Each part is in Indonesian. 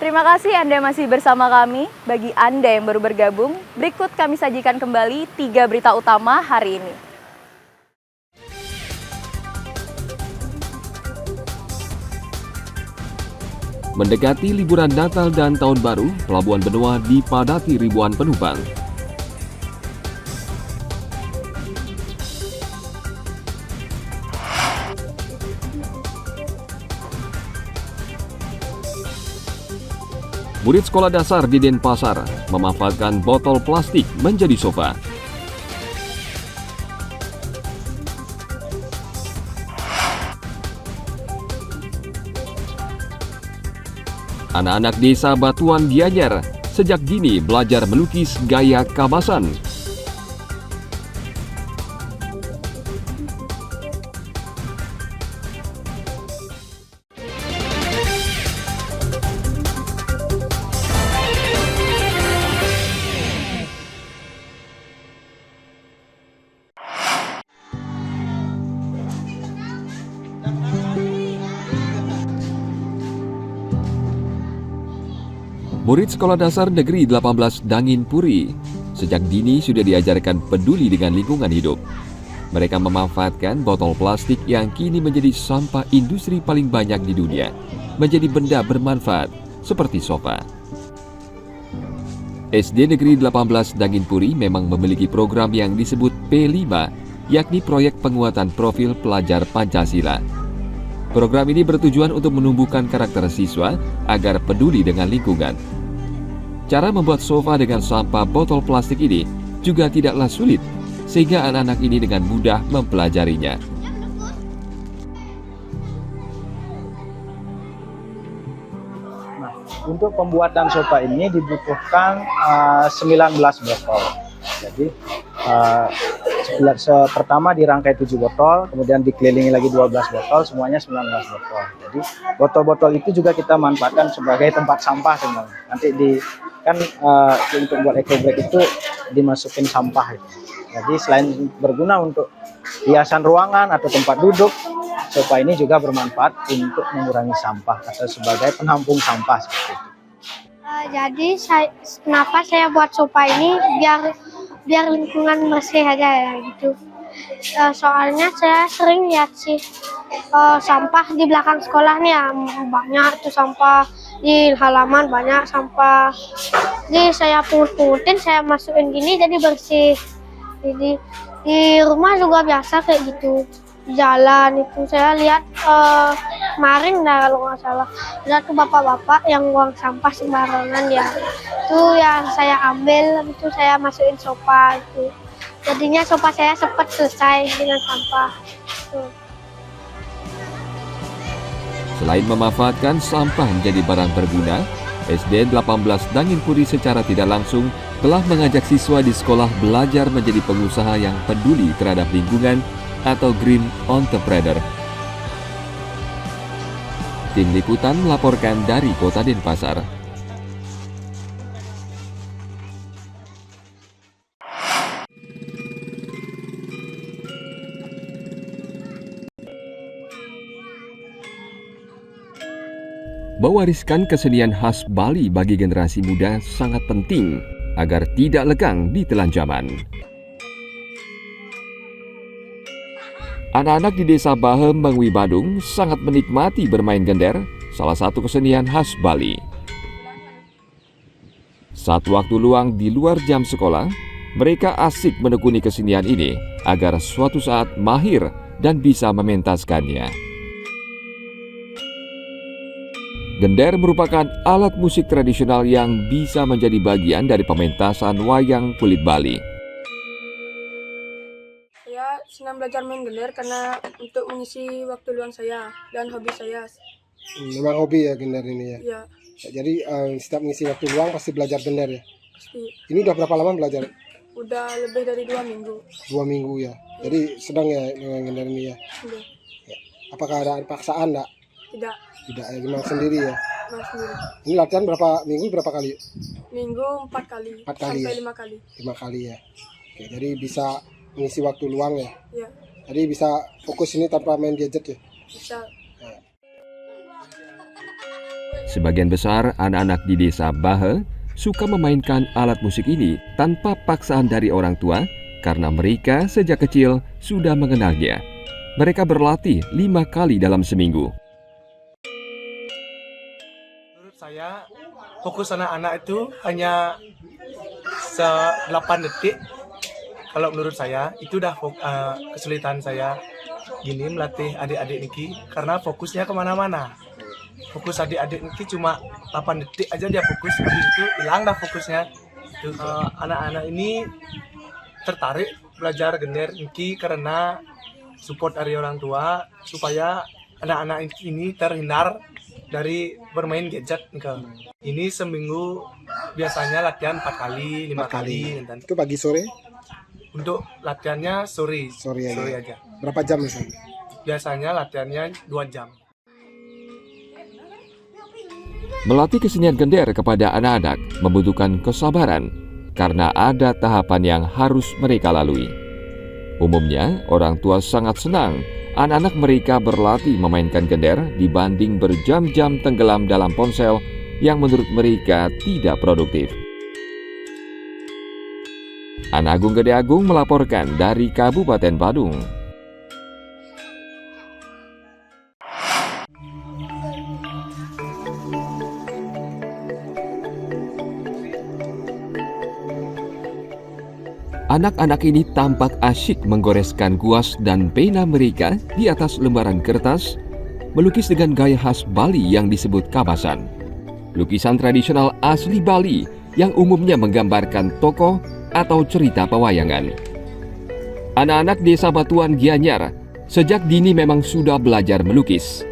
Terima kasih Anda masih bersama kami. Bagi Anda yang baru bergabung, berikut kami sajikan kembali 3 berita utama hari ini. Mendekati liburan Natal dan Tahun Baru, Pelabuhan Benoa dipadati ribuan penumpang. Murid sekolah dasar di Denpasar memanfaatkan botol plastik menjadi sofa. Anak-anak desa Batuan Gianyar sejak dini belajar melukis gaya kabasan. Murid Sekolah Dasar Negeri 18 Dangin Puri sejak dini sudah diajarkan peduli dengan lingkungan hidup. Mereka memanfaatkan botol plastik yang kini menjadi sampah industri paling banyak di dunia menjadi benda bermanfaat seperti sofa. SD Negeri 18 Dangin Puri memang memiliki program yang disebut P5, yakni Proyek Penguatan Profil Pelajar Pancasila. Program ini bertujuan untuk menumbuhkan karakter siswa agar peduli dengan lingkungan. Cara membuat sofa dengan sampah botol plastik ini juga tidaklah sulit, sehingga anak-anak ini dengan mudah mempelajarinya. Nah, untuk pembuatan sofa ini dibutuhkan 19 botol. Jadi pertama dirangkai 7 botol, kemudian dikelilingi lagi 12 botol, semuanya 19 botol. Jadi botol-botol itu juga kita manfaatkan sebagai tempat sampah sebenarnya. Nanti untuk buat eco bag itu dimasukin sampah itu. Jadi selain berguna untuk hiasan ruangan atau tempat duduk, sofa ini juga bermanfaat untuk mengurangi sampah atau sebagai penampung sampah seperti itu. Jadi kenapa saya buat sofa ini biar lingkungan bersih aja ya gitu. Soalnya saya sering lihat sih sampah di belakang sekolah nih ya, banyak tuh sampah di halaman, banyak sampah. Jadi saya pungut-pungutin, saya masukin gini jadi bersih. Jadi di rumah juga biasa kayak gitu. Di jalan itu saya lihat kemarin kalau nggak salah ada tuh bapak-bapak yang buang sampah sembarangan ya. Itu yang saya ambil, itu saya masukin sofa itu. Jadinya sofa saya cepat selesai dengan sampah. Tuh. Selain memanfaatkan sampah menjadi barang berguna, SD 18 Dangin Puri secara tidak langsung telah mengajak siswa di sekolah belajar menjadi pengusaha yang peduli terhadap lingkungan atau Green Entrepreneur. Tim Liputan melaporkan dari Kota Denpasar. Mewariskan kesenian khas Bali bagi generasi muda sangat penting agar tidak lekang di telan zaman. Anak-anak di Desa Bahem, Mengwi, Badung sangat menikmati bermain gender, salah satu kesenian khas Bali. Saat waktu luang di luar jam sekolah, mereka asik menekuni kesenian ini agar suatu saat mahir dan bisa mementaskannya. Gender merupakan alat musik tradisional yang bisa menjadi bagian dari pementasan wayang kulit Bali. Saya senang belajar main gender karena untuk mengisi waktu luang saya dan hobi saya. Memang hobi ya gender ini ya? Iya. Jadi setiap mengisi waktu luang pasti belajar gender ya? Pasti. Ini udah berapa lama belajar? Udah lebih dari 2 minggu. 2 minggu ya? Jadi sedang ya dengan gender ini ya? Udah. Ya. Apakah ada paksaan enggak? Tidak. Tidak ya, memang sendiri ya? Memang sendiri. Ini latihan berapa minggu, berapa kali? Minggu 4 kali. 4 kali sampai ya? 5 kali. 5 kali ya? Oke, jadi bisa mengisi waktu luang ya? Iya. Jadi bisa fokus ini tanpa main gadget ya? Bisa. Sebagian besar anak-anak di desa Bahe suka memainkan alat musik ini tanpa paksaan dari orang tua karena mereka sejak kecil sudah mengenalnya. Mereka berlatih 5 kali dalam seminggu. Menurut saya, fokus anak-anak itu hanya 8 detik. Kalau menurut saya, itu udah kesulitan saya gini melatih adik-adik Niki karena fokusnya kemana-mana. Fokus adik-adik Niki cuma 8 detik aja dia fokus, habis itu hilang dah fokusnya. Anak-anak ini tertarik belajar gender Niki karena support dari orang tua supaya anak-anak ini terhindar dari bermain gadget. Ini seminggu biasanya latihan 4 kali, 5 kali. Itu pagi sore? Untuk latihannya sore aja. Berapa jam misalnya? Biasanya latihannya 2 jam. Melatih kesenian gender kepada anak-anak membutuhkan kesabaran karena ada tahapan yang harus mereka lalui. Umumnya, orang tua sangat senang anak-anak mereka berlatih memainkan gender dibanding berjam-jam tenggelam dalam ponsel yang menurut mereka tidak produktif. Ana Agung Gede Agung melaporkan dari Kabupaten Badung. Anak-anak ini tampak asyik menggoreskan kuas dan pena mereka di atas lembaran kertas, melukis dengan gaya khas Bali yang disebut kabasan. Lukisan tradisional asli Bali yang umumnya menggambarkan tokoh atau cerita pewayangan. Anak-anak desa Batuan Gianyar sejak dini memang sudah belajar melukis.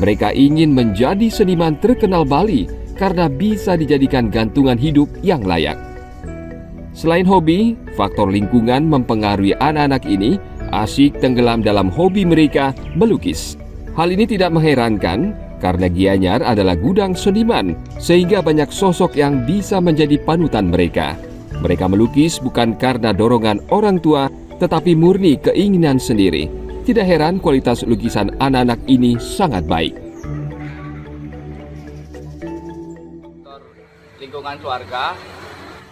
Mereka ingin menjadi seniman terkenal Bali karena bisa dijadikan gantungan hidup yang layak. Selain hobi, faktor lingkungan mempengaruhi anak-anak ini asyik tenggelam dalam hobi mereka melukis. Hal ini tidak mengherankan karena Gianyar adalah gudang seniman sehingga banyak sosok yang bisa menjadi panutan mereka. Mereka melukis bukan karena dorongan orang tua tetapi murni keinginan sendiri. Tidak heran kualitas lukisan anak-anak ini sangat baik. Lingkungan keluarga,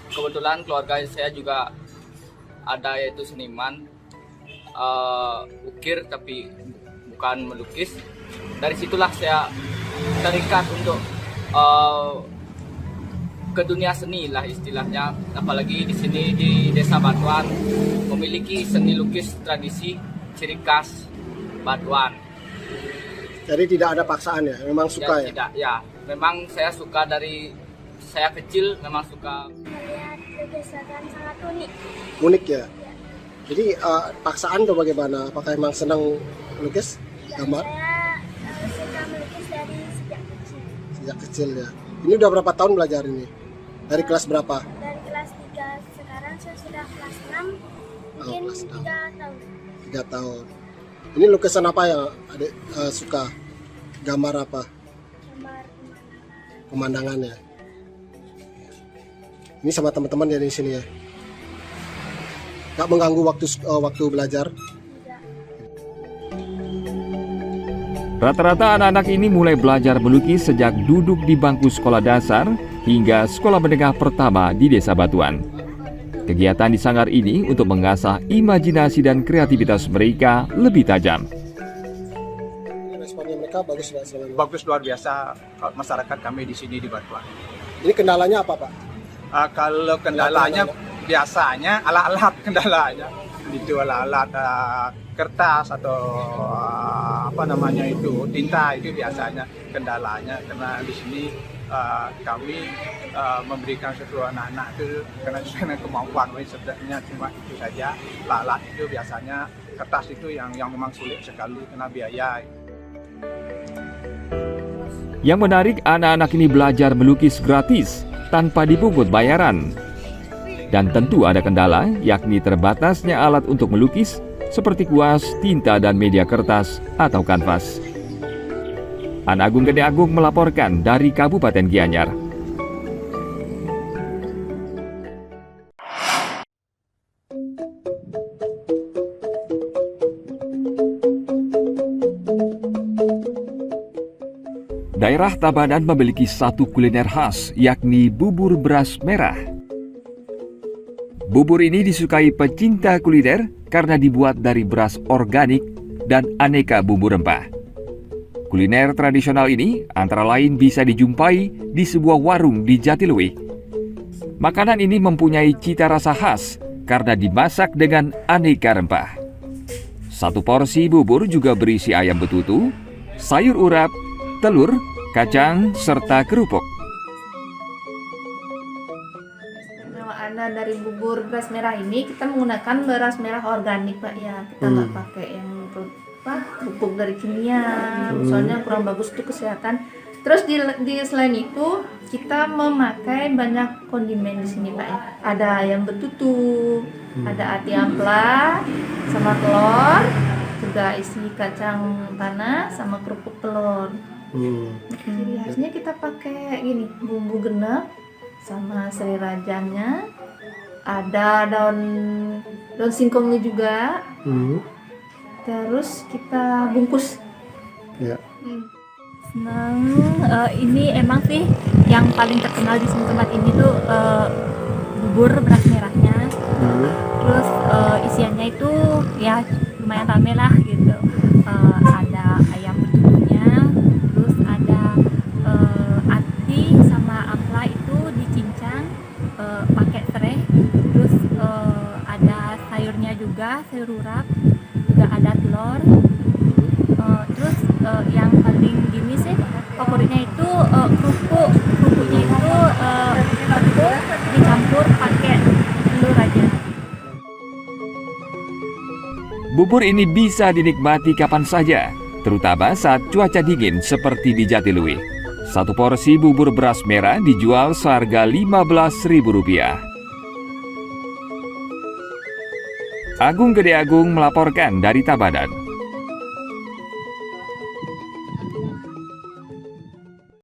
kebetulan keluarga saya juga ada yaitu seniman, ukir tapi bukan melukis. Dari situlah saya terikat untuk ke dunia seni lah istilahnya. Apalagi di sini di Desa Batuan memiliki seni lukis tradisi ciri khas Batuan. Jadi tidak ada paksaan ya, memang suka ya? Tidak, ya. Memang saya suka dari saya kecil memang suka. Melihat lukisan sangat unik. Unik ya? Jadi paksaan atau bagaimana? Apakah emang senang lukis gambar? Saya suka melukis dari sejak kecil. Sejak kecil ya. Ini udah berapa tahun belajar ini? Dari kelas berapa? Dari kelas 3, sekarang saya sudah kelas 6, mungkin kelas 6. 3 tahun. 3 tahun. Ini lukisan apa yang adik suka? Gambar apa? Gambar Pemandangan ya. Ini sama teman-teman ya di sini ya. Gak mengganggu waktu belajar. Rata-rata anak-anak ini mulai belajar melukis sejak duduk di bangku sekolah dasar hingga sekolah menengah pertama di Desa Batuan. Kegiatan di sanggar ini untuk mengasah imajinasi dan kreativitas mereka lebih tajam. Responnya mereka bagus nggak selama ini? Bagus, luar biasa masyarakat kami di sini di Batuan. Ini kendalanya apa Pak? Kalau kendalanya biasanya alat-alat kendalanya itu alat-alat kertas atau apa namanya itu tinta itu biasanya kendalanya karena di sini kami memberikan seluruh anak-anak itu karena kemampuan sebenarnya cuma itu saja. Alat itu biasanya kertas itu yang memang sulit sekali karena biaya. Yang menarik, anak-anak ini belajar melukis gratis tanpa dipungut bayaran. Dan tentu ada kendala, yakni terbatasnya alat untuk melukis seperti kuas, tinta, dan media kertas atau kanvas. Ana Agung Gede Agung melaporkan dari Kabupaten Gianyar. Daerah Tabanan memiliki satu kuliner khas, yakni bubur beras merah. Bubur ini disukai pecinta kuliner karena dibuat dari beras organik dan aneka bumbu rempah. Kuliner tradisional ini antara lain bisa dijumpai di sebuah warung di Jatiluwih. Makanan ini mempunyai cita rasa khas karena dimasak dengan aneka rempah. Satu porsi bubur juga berisi ayam betutu, sayur urap, telur, kacang, serta kerupuk. Istimewaan dari bubur beras merah ini, kita menggunakan beras merah organik, Pak, ya. Kita nggak pakai yang pupuk dari kimia, soalnya kurang bagus untuk kesehatan. Terus di selain itu kita memakai banyak kondimen di sini, Pak, ya. Ada ayam betutu, ada ati ampla, sama telur, juga isi kacang tanah sama kerupuk telur. Ciri khasnya kita pakai gini, bumbu genep sama serai rajanya, ada daun singkongnya juga. Terus kita bungkus. Ya. Senang, ini emang sih yang paling terkenal di sini tempat ini tuh bubur beras merahnya. Terus isiannya itu ya lumayan rame lah gitu. Ada ayam betutunya, terus ada ati sama ampla itu dicincang pakai serai. Terus ada sayurnya juga, sayur urap, juga ada telur. Terus yang paling gini sih favoritnya itu kerupuknya itu dicampur pakai telur aja. Bubur ini bisa dinikmati kapan saja, terutama saat cuaca dingin seperti di Jatiluwih. Satu porsi bubur beras merah dijual seharga Rp15.000. Agung Gede Agung melaporkan dari Tabanan.